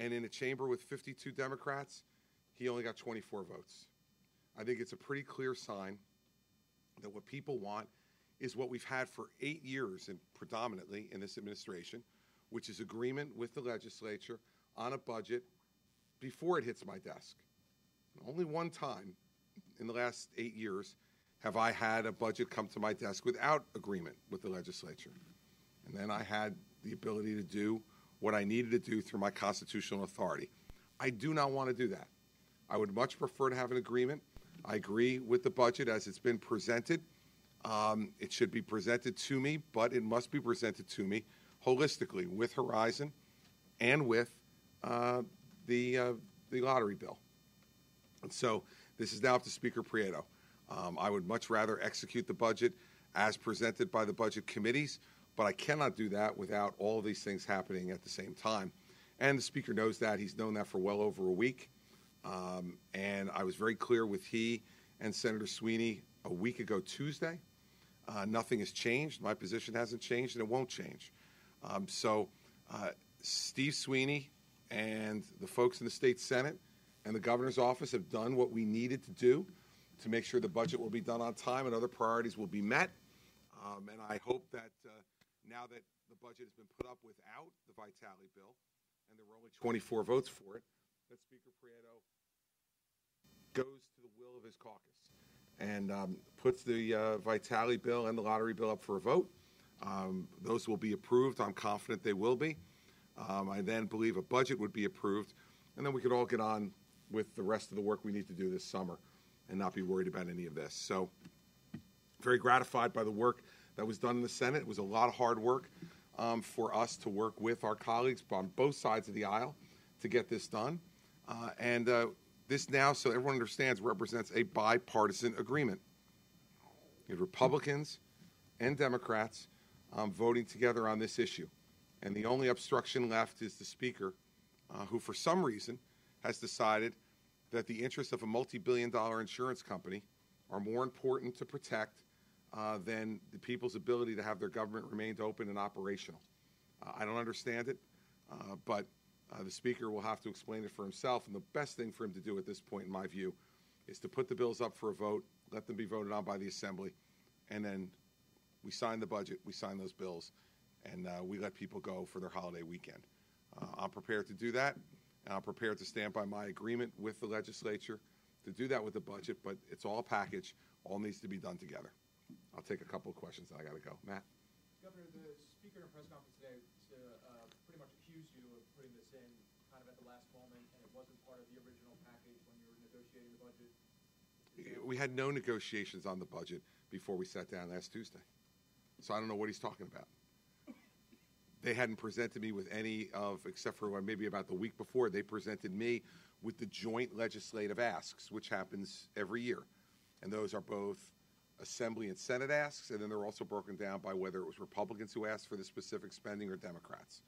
And in a chamber with 52 Democrats, he only got 24 votes. I think it's a pretty clear sign that what people want is what we've had for 8 years, and predominantly in this administration, which is agreement with the legislature on a budget before it hits my desk. Only one time in the last 8 years have I had a budget come to my desk without agreement with the legislature. And then I had the ability to do what I needed to do through my constitutional authority. I do not want to do that. I would much prefer to have an agreement. I agree with the budget as it's been presented. It should be presented to me, but it must be presented to me holistically with Horizon and with the lottery bill. And so this is now up to Speaker Prieto. I would much rather execute the budget as presented by the budget committees, but I cannot do that without all of these things happening at the same time. And the Speaker knows that. He's known that for well over a week. And I was very clear with he and Senator Sweeney a week ago Tuesday. Nothing has changed. My position hasn't changed, and it won't change. Steve Sweeney and the folks in the state Senate and the governor's office have done what we needed to do to make sure the budget will be done on time and other priorities will be met. And I hope that now that the budget has been put up without the Vitale bill, and there were only 24 votes for it, that Speaker Prieto goes to the will of his caucus and puts the Vitale bill and the lottery bill up for a vote. Those will be approved. I'm confident they will be. I then believe a budget would be approved, and then we could all get on with the rest of the work we need to do this summer and not be worried about any of this. So very gratified by the work that was done in the Senate. It was a lot of hard work for us to work with our colleagues on both sides of the aisle to get this done. This now, so everyone understands, represents a bipartisan agreement. You have Republicans and Democrats voting together on this issue. And the only obstruction left is the Speaker, who for some reason has decided that the interests of a multi-billion-dollar insurance company are more important to protect than the people's ability to have their government remain open and operational. I don't understand it, but the Speaker will have to explain it for himself. And the best thing for him to do at this point, in my view, is to put the bills up for a vote, let them be voted on by the Assembly, and then we sign the budget, we sign those bills, and we let people go for their holiday weekend. I'm prepared to do that, and I'm prepared to stand by my agreement with the legislature to do that with the budget, but it's all a package, all needs to be done together. I'll take a couple of questions, and I got to go. Matt? Governor, the Speaker in a press conference today pretty much accused you of putting this in kind of at the last moment, and it wasn't part of the original package when you were negotiating the budget. We had no negotiations on the budget before we sat down last Tuesday. So I don't know what he's talking about. They hadn't presented me with any of, except for maybe about the week before, they presented me with the joint legislative asks, which happens every year. And those are both Assembly and Senate asks, and then they're also broken down by whether it was Republicans who asked for the specific spending or Democrats.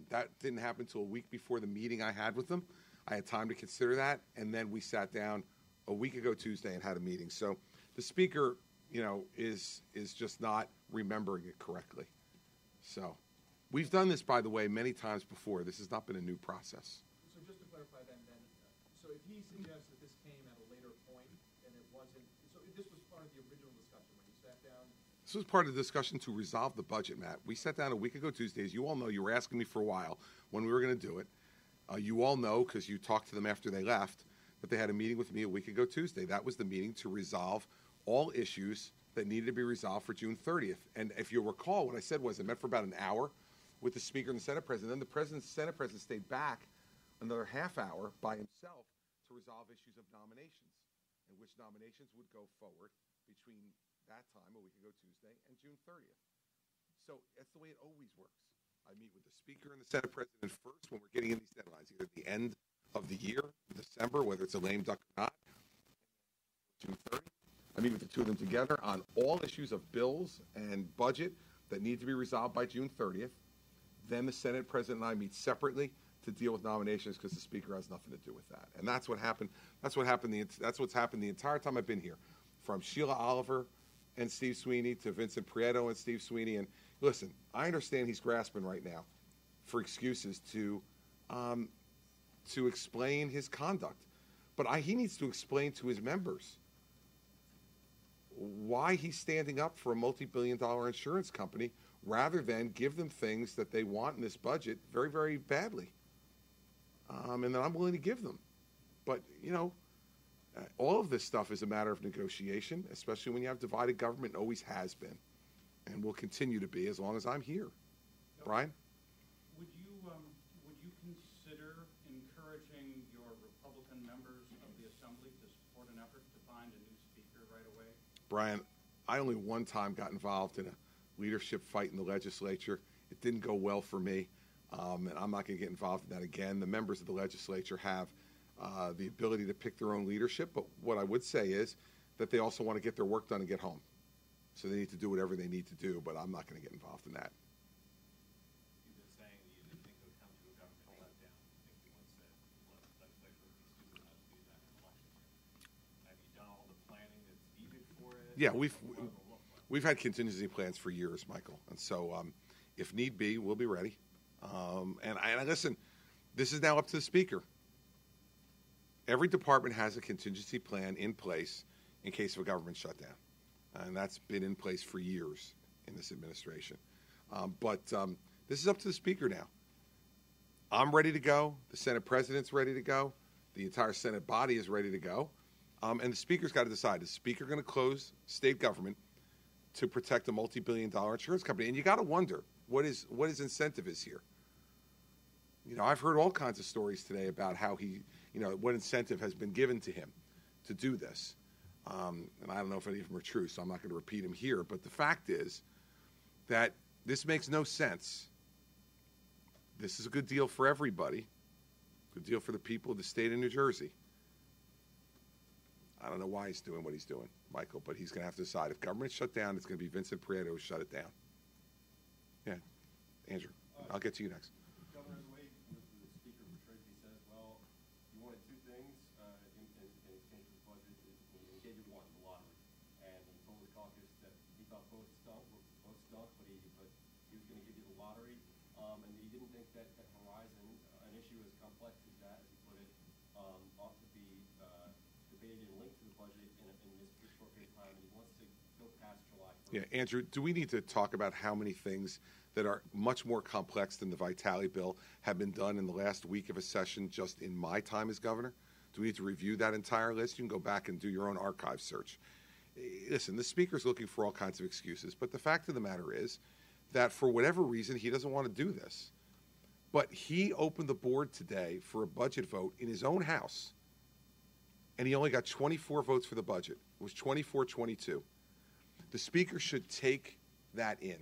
That didn't happen until a week before the meeting I had with them. I had time to consider that, and then we sat down a week ago Tuesday and had a meeting. So the Speaker, is just not remembering it correctly. So we've done this, by the way, many times before. This has not been a new process. So just to clarify then, so if he suggests that this came at a later point and it wasn't, so this was part of the original discussion when you sat down? This was part of the discussion to resolve the budget, Matt. We sat down a week ago Tuesday. As you all know, you were asking me for a while when we were going to do it. You all know, because you talked to them after they left, that they had a meeting with me a week ago Tuesday. That was the meeting to resolve all issues that needed to be resolved for June 30th. And if you'll recall, what I said was I met for about an hour with the Speaker and the Senate President. Then the Senate President stayed back another half hour by himself to resolve issues of nominations and which nominations would go forward between that time, a week ago Tuesday, and June 30th. So that's the way it always works. I meet with the Speaker and the Senate President first when we're getting in these deadlines, either at the end of the year, December, whether it's a lame duck or not, June 30th. I meet with the two of them together on all issues of bills and budget that need to be resolved by June 30th. Then the Senate President and I meet separately to deal with nominations because the Speaker has nothing to do with that. And that's what happened. That's what's happened the entire time I've been here, from Sheila Oliver and Steve Sweeney to Vincent Prieto and Steve Sweeney. And listen, I understand he's grasping right now for excuses to to explain his conduct. But he needs to explain to his members why he's standing up for a multi-billion-dollar insurance company rather than give them things that they want in this budget very, very badly. And that I'm willing to give them. But, all of this stuff is a matter of negotiation, especially when you have divided government. It always has been and will continue to be as long as I'm here. Brian? Would you consider encouraging your Republican members of the Assembly to support an effort to find a new speaker right away? Brian, I only one time got involved in a leadership fight in the legislature. It didn't go well for me, and I'm not going to get involved in that again. The members of the legislature have the ability to pick their own leadership, but what I would say is that they also want to get their work done and get home. So they need to do whatever they need to do, but I'm not going to get involved in that. You've been saying that you didn't think it would come to a government shutdown. I think you once said the legislature would be stupid enough to do that in elections. Have you done all the planning that's needed for it? Yeah, we've had contingency plans for years, Michael, and so if need be, we'll be ready. And listen, this is now up to the Speaker. Every department has a contingency plan in place in case of a government shutdown, and that's been in place for years in this administration. But this is up to the Speaker now. I'm ready to go. The Senate President's ready to go. The entire Senate body is ready to go. And the Speaker's got to decide, is the Speaker going to close state government to protect a multi-billion-dollar insurance company? And you got to wonder what his incentive is here. I've heard all kinds of stories today about how what incentive has been given to him to do this. And I don't know if any of them are true, so I'm not going to repeat them here. But the fact is that this makes no sense. This is a good deal for everybody. Good deal for the people of the state of New Jersey. I don't know why he's doing what he's doing, Michael, but he's going to have to decide. If government's shut down, it's going to be Vincent Prieto who shut it down. Yeah. Andrew, I'll get to you next. Governor, the way the Speaker portrayed, he says, well, you wanted two things in exchange for the budget. He gave you one, the lottery. And he told his caucus that he thought both stunk, but he was going to give you the lottery. And he didn't think that Horizon, an issue as complex as that, as he put it, ought to be debated and linked to the budget in this short period of time. And he wants to go past July 1st. Yeah, Andrew, do we need to talk about how many things that are much more complex than the Vitale bill have been done in the last week of a session just in my time as governor? Do we need to review that entire list? You can go back and do your own archive search. Listen, the Speaker's looking for all kinds of excuses, but the fact of the matter is that for whatever reason, he doesn't want to do this. But he opened the board today for a budget vote in his own house, and he only got 24 votes for the budget. It was 24-22. The Speaker should take that in,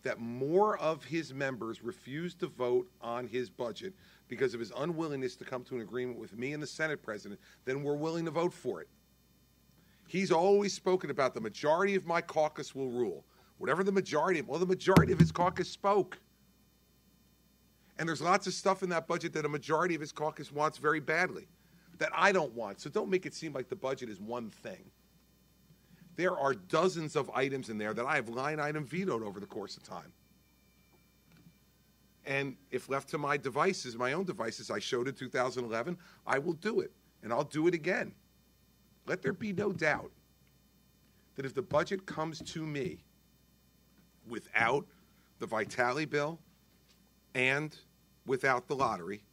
that more of his members refused to vote on his budget because of his unwillingness to come to an agreement with me and the Senate President than were willing to vote for it. He's always spoken about the majority of my caucus will rule. Whatever the majority of his caucus spoke. And there's lots of stuff in that budget that a majority of his caucus wants very badly that I don't want. So don't make it seem like the budget is one thing. There are dozens of items in there that I have line item vetoed over the course of time. And if left to my devices, my own devices, I showed in 2011, I will do it. And I'll do it again. Let there be no doubt that if the budget comes to me without the Vitale bill and without the lottery,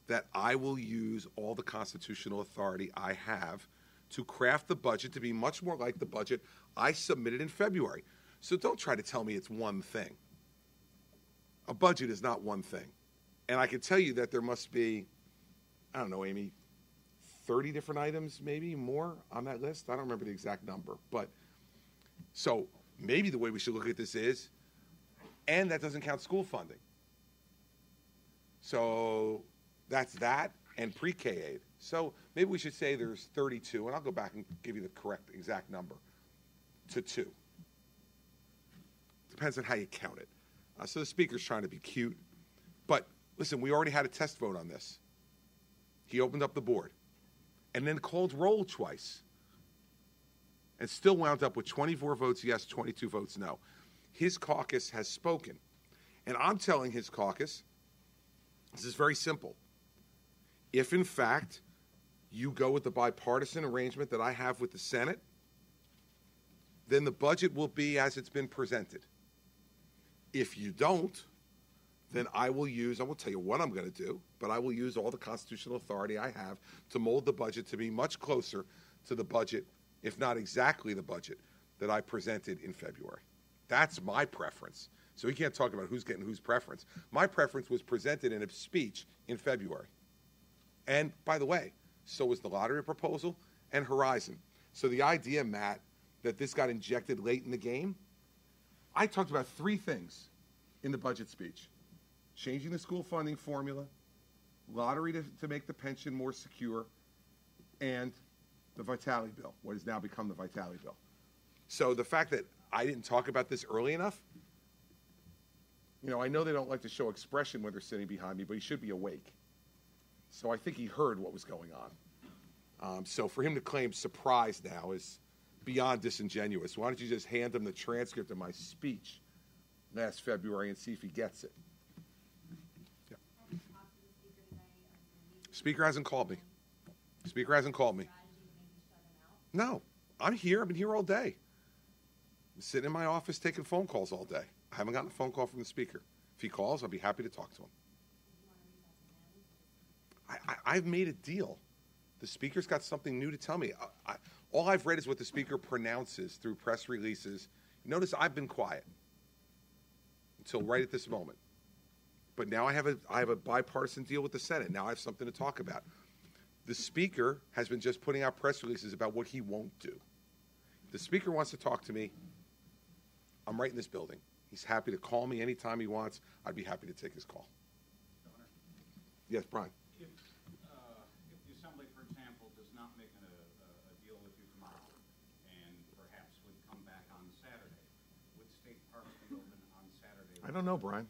that I will use all the constitutional authority I have to craft the budget to be much more like the budget I submitted in February. So don't try to tell me it's one thing. A budget is not one thing. And I can tell you that there must be, I don't know, Amy, 30 different items, maybe more on that list. I don't remember the exact number. But so maybe the way we should look at this is, and that doesn't count school funding. So that's that and pre-K aid. So maybe we should say there's 32, and I'll go back and give you the correct exact number, to 2. Depends on how you count it. So the Speaker's trying to be cute. But listen, we already had a test vote on this. He opened up the board and then called roll twice and still wound up with 24 votes yes, 22 votes no. His caucus has spoken. And I'm telling his caucus, this is very simple. If, in fact, you go with the bipartisan arrangement that I have with the Senate, then the budget will be as it's been presented. If you don't, then I will tell you what I'm going to do, but I will use all the constitutional authority I have to mold the budget to be much closer to the budget, if not exactly the budget, that I presented in February. That's my preference. So we can't talk about who's getting whose preference. My preference was presented in a speech in February. And, by the way, so was the lottery proposal and Horizon. So the idea, Matt, that this got injected late in the game, I talked about three things in the budget speech. Changing the school funding formula, lottery to make the pension more secure, and the Vitality Bill, what has now become the Vitality Bill. So the fact that I didn't talk about this early enough, I know they don't like to show expression when they're sitting behind me, but he should be awake. So I think he heard what was going on. So for him to claim surprise now is beyond disingenuous. Why don't you just hand him the transcript of my speech last February and see if he gets it? Yeah. Speaker hasn't called me. Speaker hasn't called me. No, I'm here. I've been here all day. I'm sitting in my office taking phone calls all day. I haven't gotten a phone call from the speaker. If he calls, I'll be happy to talk to him. I've made a deal. The speaker's got something new to tell me. All I've read is what the speaker pronounces through press releases. Notice I've been quiet until right at this moment. But now I have a bipartisan deal with the Senate. Now I have something to talk about. The speaker has been just putting out press releases about what he won't do. If the speaker wants to talk to me, I'm right in this building. He's happy to call me anytime he wants. I'd be happy to take his call. Governor? Yes, Brian. If the Assembly, for example, does not make a deal with you tomorrow and perhaps would come back on Saturday, would state parks be open on Saturday? I don't know, Brian.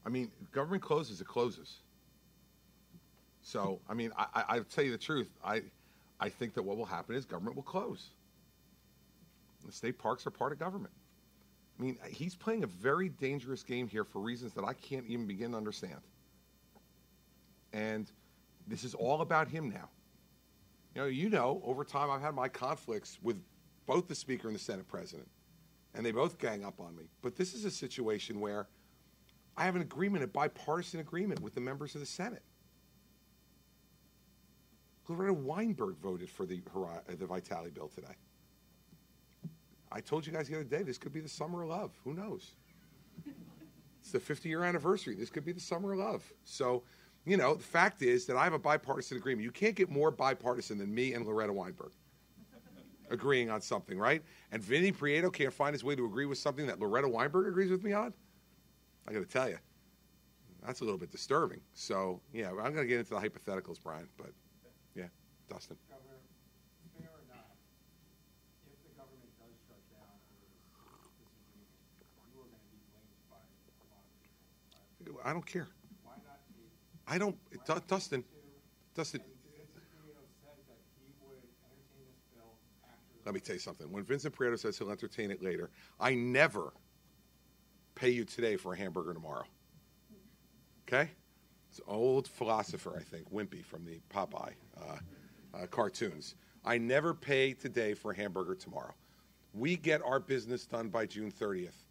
I mean, government closes, it closes. So, I mean, I'll tell you the truth. I think that what will happen is government will close. The state parks are part of government. I mean, he's playing a very dangerous game here for reasons that I can't even begin to understand. And this is all about him now. Over time I've had my conflicts with both the Speaker and the Senate President, and they both gang up on me. But this is a situation where I have an agreement, a bipartisan agreement with the members of the Senate. Loretta Weinberg voted for the Vitality Bill today. I told you guys the other day, this could be the summer of love. Who knows? It's the 50-year anniversary. This could be the summer of love. So, the fact is that I have a bipartisan agreement. You can't get more bipartisan than me and Loretta Weinberg agreeing on something, right? And Vinny Prieto can't find his way to agree with something that Loretta Weinberg agrees with me on? I got to tell you, that's a little bit disturbing. So, yeah, I'm going to get into the hypotheticals, Brian, but, yeah, Dustin. Governor, fair or not, if the government does shut down over this agreement, you are going to be blamed by a lot of people. I don't care. Why not take? I don't, Dustin, Vincent Prieto said that he would entertain this bill after. let me tell you something. When Vincent Prieto says he'll entertain it later, I never pay you today for a hamburger tomorrow. Okay? It's an old philosopher, I think, Wimpy from the Popeye cartoons. I never pay today for a hamburger tomorrow. We get our business done by June 30th.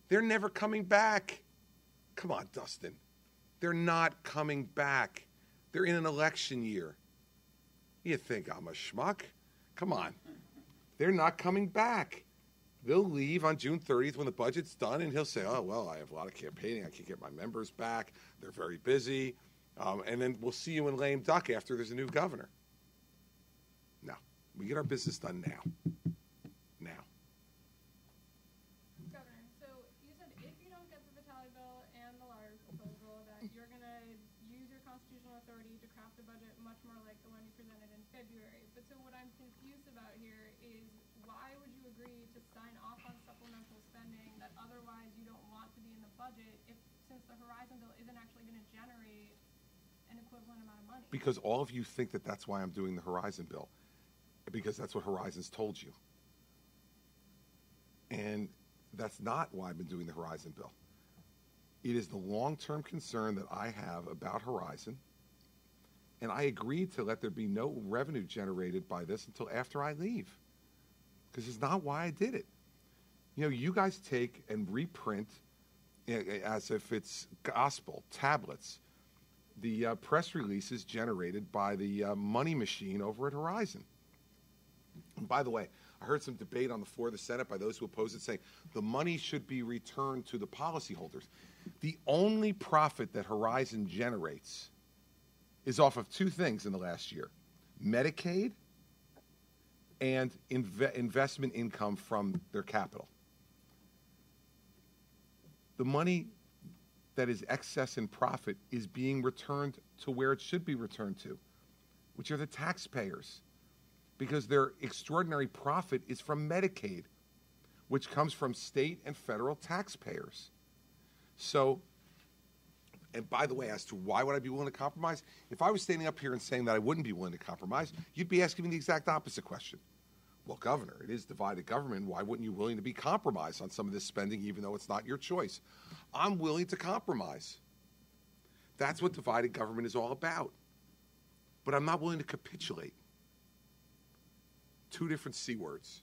They're never coming back. Come on, Dustin. They're not coming back. They're in an election year. You think I'm a schmuck? Come on. They're not coming back. They'll leave on June 30th when the budget's done, and he'll say, oh, well, I have a lot of campaigning. I can't get my members back. They're very busy. And then we'll see you in lame duck after there's a new governor. No. We get our business done now. Now. Governor, so you said if you don't get the Vitality Bill and the lottery proposal, that you're going to use your constitutional authority to craft a budget much more like the one you presented in February. But so what I'm confused about here is why would you agree to sign off on supplemental spending that otherwise you don't want to be in the budget since the Horizon Bill isn't actually going to generate an equivalent amount of money? Because all of you think that that's why I'm doing the Horizon Bill. Because that's what Horizon's told you. And that's not why I've been doing the Horizon Bill. It is the long-term concern that I have about Horizon And I agreed to let there be no revenue generated by this until after I leave. Because it's not why I did it. You know, you guys take and reprint, as if it's gospel, tablets, the press releases generated by the money machine over at Horizon. And by the way, I heard some debate on the floor of the Senate by those who oppose it saying the money should be returned to the policyholders. The only profit that Horizon generates is off of two things in the last year: Medicaid and investment income from their capital. The money that is excess in profit is being returned to where it should be returned to, which are the taxpayers, because their extraordinary profit is from Medicaid, which comes from state and federal taxpayers. So, and by the way, as to why would I be willing to compromise, if I was standing up here and saying that I wouldn't be willing to compromise, you'd be asking me the exact opposite question. Well, Governor, it is divided government. Why wouldn't you be willing to be compromised on some of this spending, even though it's not your choice? I'm willing to compromise. That's what divided government is all about. But I'm not willing to capitulate. Two different C words: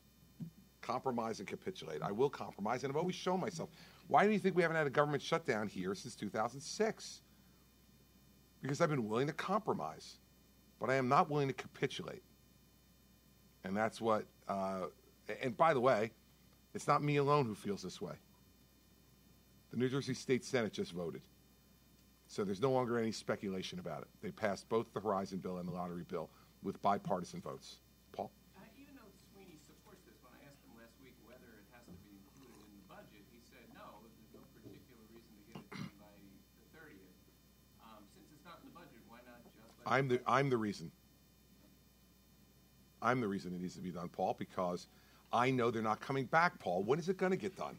compromise and capitulate. I will compromise, and I've always shown myself. Why do you think we haven't had a government shutdown here since 2006? Because I've been willing to compromise, but I am not willing to capitulate. And that's what, and by the way, it's not me alone who feels this way. The New Jersey State Senate just voted. So there's no longer any speculation about it. They passed both the Horizon bill and the lottery bill with bipartisan votes. Paul? Even though Sweeney supports this, when I asked him last week whether it has to be included in the budget, he said no, there's no particular reason to get it done by the 30th. Since it's not in the budget, why not just let I'm the reason. I'm the reason it needs to be done, Paul, because I know they're not coming back, Paul. When is it going to get done?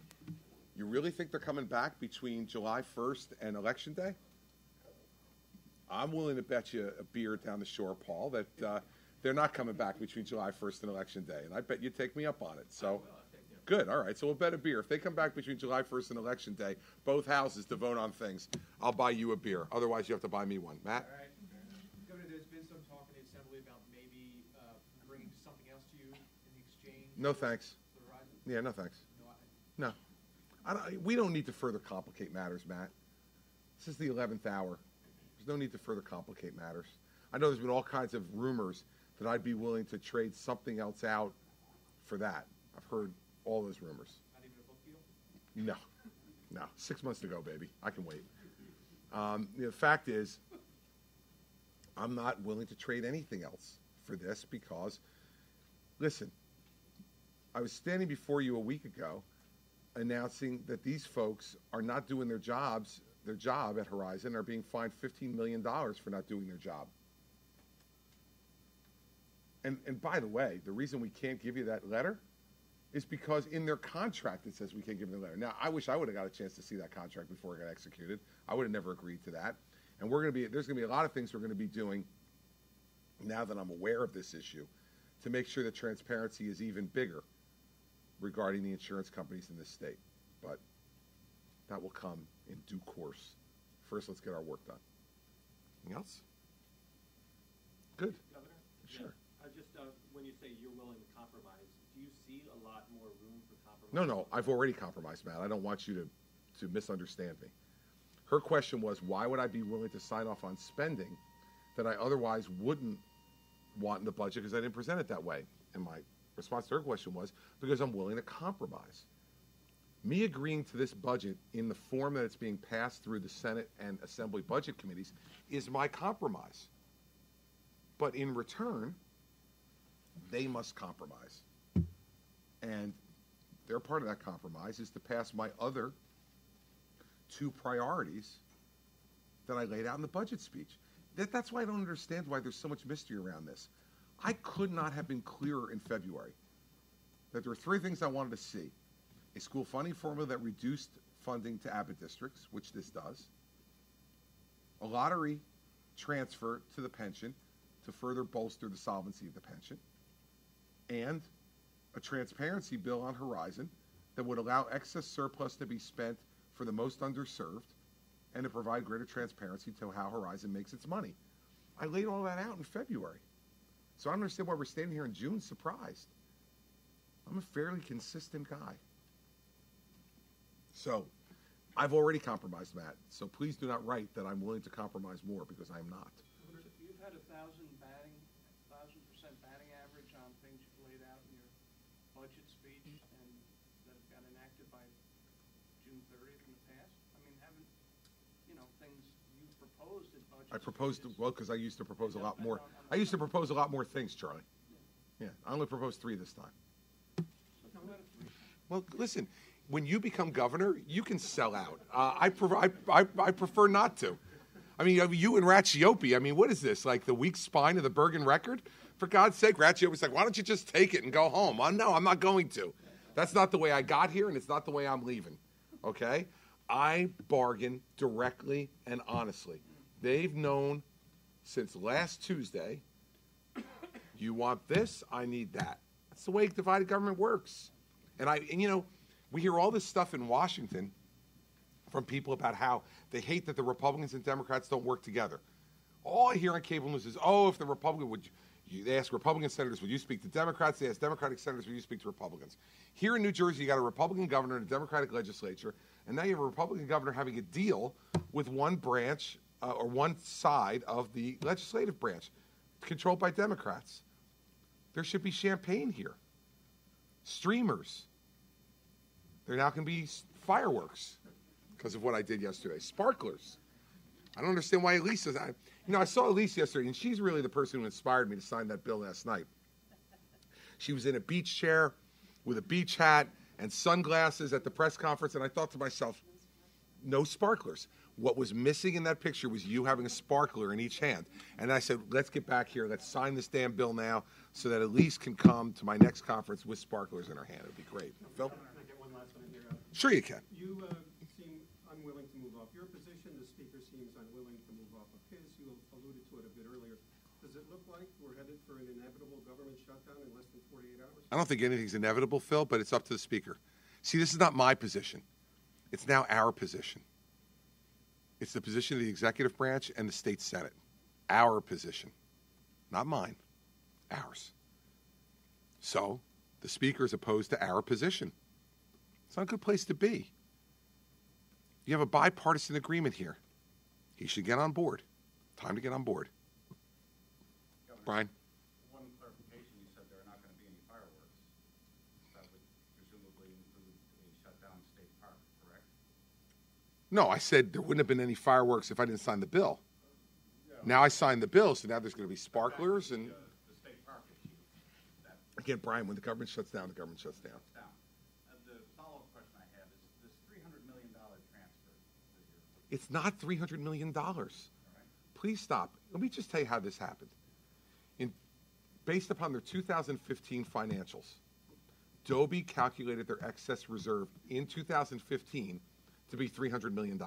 You really think they're coming back between July 1st and Election Day? I'm willing to bet you a beer down the shore, Paul, that they're not coming back between July 1st and Election Day. And I bet you'd take me up on it. So, good. All right. So we'll bet a beer. If they come back between July 1st and Election Day, both houses to vote on things, I'll buy you a beer. Otherwise, you have to buy me one. Matt? All right. Governor, there's been some talk in the Assembly about maybe bringing something else to you in exchange. No, thanks. For the Horizon. Yeah, no, thanks. No, No. We don't need to further complicate matters, Matt. This is the 11th hour. There's no need to further complicate matters. I know there's been all kinds of rumors that I'd be willing to trade something else out for that. I've heard all those rumors. not even a book deal? No. 6 months to go, baby. I can wait. The fact is, I'm not willing to trade anything else for this because, listen, I was standing before you a week ago announcing that these folks are not doing their job at Horizon, are being fined $15 million for not doing their job. And by the way, the reason we can't give you that letter is because in their contract it says we can't give them the letter. Now, I wish I would have got a chance to see that contract before it got executed. I would have never agreed to that. And there's going to be a lot of things we're going to be doing now that I'm aware of this issue to make sure that transparency is even bigger regarding the insurance companies in this state. But that will come in due course. First, let's get our work done. Anything else? Good. Governor? Sure. When you say you're willing to compromise, do you see a lot more room for compromise? No, I've already compromised, Matt. I don't want you to misunderstand me. Her question was, why would I be willing to sign off on spending that I otherwise wouldn't want in the budget because I didn't present it that way? And my response to her question was, because I'm willing to compromise. Me agreeing to this budget in the form that it's being passed through the Senate and Assembly budget committees is my compromise. But in return, they must compromise. And their part of that compromise is to pass my other two priorities that I laid out in the budget speech. That's why I don't understand why there's so much mystery around this. I could not have been clearer in February that there were three things I wanted to see. A school funding formula that reduced funding to ABBA districts, which this does. A lottery transfer to the pension to further bolster the solvency of the pension. And a transparency bill on Horizon that would allow excess surplus to be spent for the most underserved and to provide greater transparency to how Horizon makes its money. I laid all that out in February. So I don't understand why we're standing here in June surprised. I'm a fairly consistent guy. So I've already compromised, Matt. So please do not write that I'm willing to compromise more, because I am not. You've had 1,000% batting average on things you've laid out in your budget speech and that have got enacted by June 30th in the past. I mean, haven't, things you've proposed in budget. I proposed, well, because I used to propose a lot more. I used to propose a lot more things, Charlie. Yeah, I only proposed 3 this time. Well, listen, when you become governor, you can sell out. I prefer not to. I mean, you and Racciopi, I mean, what is this, like the weak spine of the Bergen record? For God's sake, Racciopi's like, why don't you just take it and go home? No, I'm not going to. That's not the way I got here, and it's not the way I'm leaving, okay? I bargain directly and honestly. They've known since last Tuesday, you want this, I need that. That's the way divided government works. And we hear all this stuff in Washington from people about how they hate that the Republicans and Democrats don't work together. All I hear on cable news is, if the Republican they ask Republican senators, would you speak to Democrats? They ask Democratic senators, would you speak to Republicans? Here in New Jersey, you got a Republican governor and a Democratic legislature, and now you have a Republican governor having a deal with one branch or one side of the legislative branch controlled by Democrats. There should be champagne here. Streamers. There now can be fireworks because of what I did yesterday. Sparklers. I don't understand why Elise is. I saw Elise yesterday, and she's really the person who inspired me to sign that bill last night. She was in a beach chair with a beach hat and sunglasses at the press conference, and I thought to myself, no sparklers. What was missing in that picture was you having a sparkler in each hand. And I said, let's get back here. Let's sign this damn bill now so that Elise can come to my next conference with sparklers in her hand. It would be great. Phil? Can I get one last one here? Sure you can. You seem unwilling to move off your position. The speaker seems unwilling to move off of his. You alluded to it a bit earlier. Does it look like we're headed for an inevitable government shutdown in less than 48 hours? I don't think anything's inevitable, Phil, but it's up to the speaker. See, this is not my position. It's now our position. It's the position of the executive branch and the state senate. Our position. Not mine. Ours. So, the speaker is opposed to our position. It's not a good place to be. You have a bipartisan agreement here. He should get on board. Time to get on board. Governor, Brian? One clarification, you said there are not going to be any fireworks. That would presumably include a shutdown of State Park, correct? No, I said there wouldn't have been any fireworks if I didn't sign the bill. Now I signed the bill, so now there's going to be sparklers and... The State Park issue. That Again, Brian, when the government shuts down, the government shuts down. down. The follow-up question I have is this $300 million transfer that you're... It's not $300 million. Please stop. Let me just tell you how this happened. Based upon their 2015 financials, Dobie calculated their excess reserve in 2015 to be $300 million.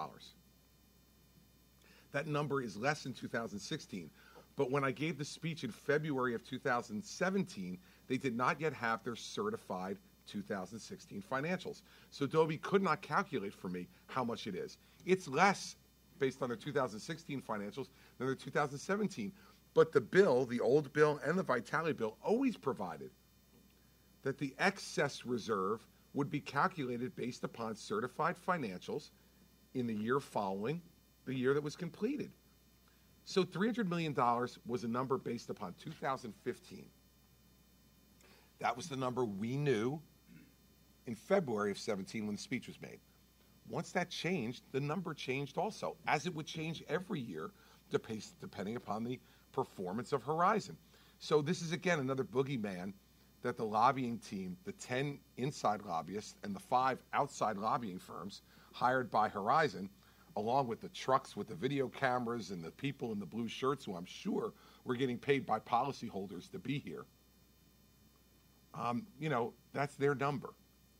That number is less in 2016. But when I gave the speech in February of 2017, they did not yet have their certified 2016 financials. So Dobie could not calculate for me how much it is. It's less based on their 2016 financials than their 2017. But the bill, the old bill and the Vitale bill, always provided that the excess reserve would be calculated based upon certified financials in the year following the year that was completed. So $300 million was a number based upon 2015. That was the number we knew in February of 17 when the speech was made. Once that changed, the number changed also, as it would change every year depending upon the performance of Horizon. So this is, again, another boogeyman that the lobbying team, the 10 inside lobbyists and the 5 outside lobbying firms hired by Horizon, along with the trucks with the video cameras and the people in the blue shirts who I'm sure were getting paid by policyholders to be here, that's their number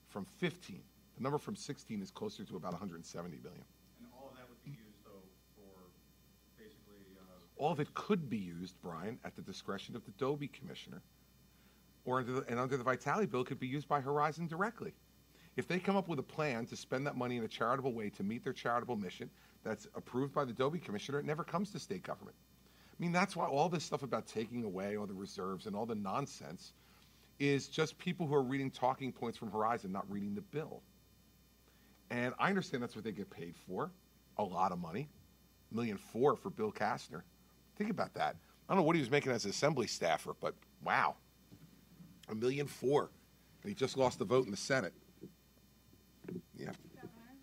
from 15. The number from 16 is closer to about 170 billion. And all of that would be used, though, for basically... All of it could be used, Brian, at the discretion of the Dobie commissioner, or under the Vitale bill, it could be used by Horizon directly. If they come up with a plan to spend that money in a charitable way to meet their charitable mission that's approved by the Dobie commissioner, it never comes to state government. I mean, that's why all this stuff about taking away all the reserves and all the nonsense is just people who are reading talking points from Horizon, not reading the bill. And I understand that's what they get paid for, a lot of money, $1.4 million for Bill Kastner. Think about that. I don't know what he was making as an assembly staffer, but wow, $1.4 million. And he just lost the vote in the Senate. Yeah. Governor,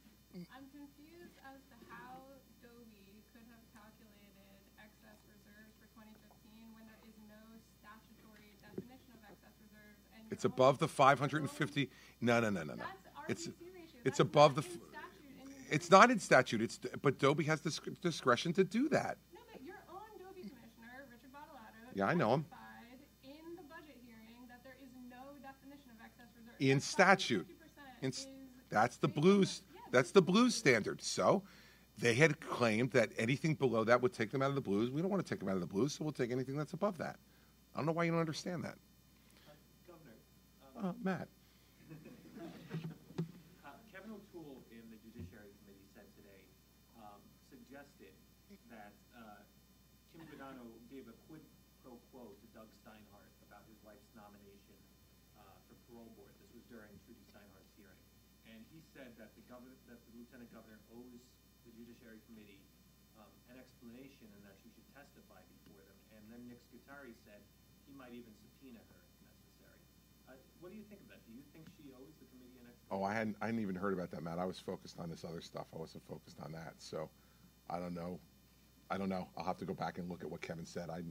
I'm confused as to how Dobie could have calculated excess reserves for 2015 when there is no statutory definition of excess reserves. And It's above the 550. No. That's It's RBC ratio. it's That's above not the. in statute, and you're It's not in statute. But Dobie has discretion to do that. No, but your own Dobie commissioner, Richard Bottolato, Yeah, I know him. testified in the budget hearing that there is no definition of excess reserves. In That statute. 50% It's, is that's the based on blues. yeah, That's the blues standard. So they had claimed that anything below that would take them out of the blues. We don't want to take them out of the blues, so we'll take anything that's above that. I don't know why you don't understand that. Governor, Matt. Kevin O'Toole in the Judiciary Committee said today, suggested that Kim Guadagno gave a quid pro quo to Doug Steinhardt about his wife's nomination for parole board. This was during Trudy Steinhardt's hearing. And he said that the lieutenant governor owes the Judiciary Committee an explanation and that she should testify before them. And then Nick Scutari said he might even subpoena her if necessary. What do you think of that? Do you think she owes the committee an explanation? Oh, I hadn't even heard about that, Matt. I was focused on this other stuff. I wasn't focused on that. So I don't know. I'll have to go back and look at what Kevin said. I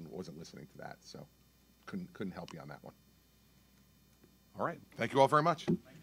wasn't listening to that, so couldn't help you on that one. All right. Thank you all very much. Thank you.